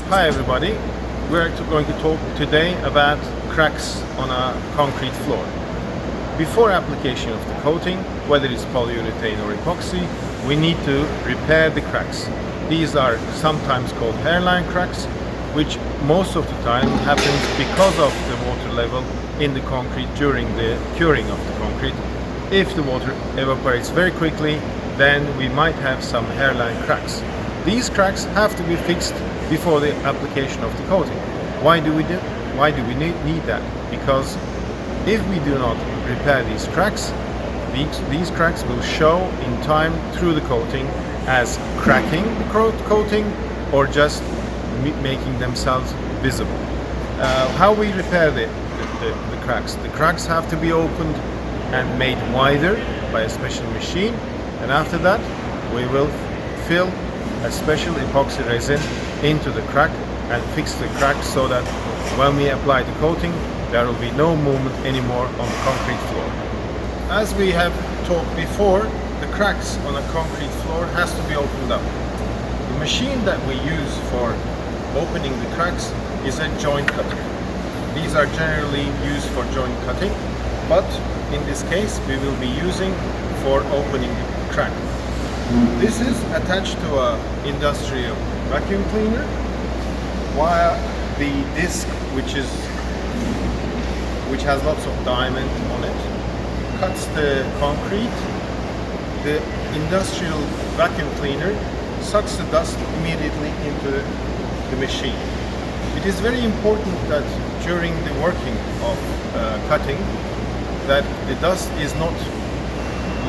Hi everybody, we're going to talk today about cracks on a concrete floor. Before application of the coating, whether it's polyurethane or epoxy, we need to repair the cracks. These are sometimes called hairline cracks, which most of the time happens because of the water level in the concrete during the curing of the concrete. If the water evaporates very quickly, then we might have some hairline cracks. These cracks have to be fixed before the application of the coating. Why do we need that? Because if we do not repair these cracks, these cracks will show in time through the coating as cracking the coating or just making themselves visible. How we repair the cracks? The cracks have to be opened and made wider by a special machine, and after that we will fill a special epoxy resin into the crack and fix the crack so that when we apply the coating there will be no movement anymore on the concrete floor. As we have talked before, the cracks on a concrete floor has to be opened up. The machine that we use for opening the cracks is a joint cutter. These are generally used for joint cutting, but in this case we will be using for opening the crack. This is attached to an industrial vacuum cleaner, while the disc, which has lots of diamond on it, cuts the concrete. The industrial vacuum cleaner sucks the dust immediately into the machine. It is very important that during the working of cutting, that the dust is not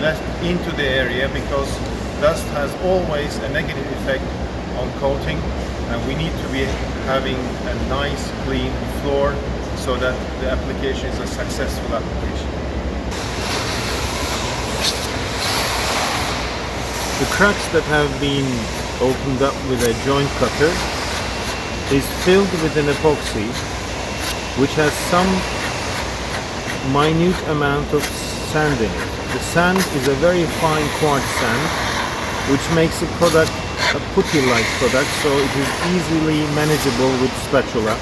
left into the area, because dust has always a negative effect on coating, and we need to be having a nice clean floor so that the application is a successful application. The cracks that have been opened up with a joint cutter is filled with an epoxy which has some minute amount of sand in it. The sand is a very fine quartz sand, which makes the product a putty-like product, so it is easily manageable with spatula.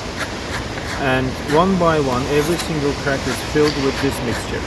And one by one, every single crack is filled with this mixture.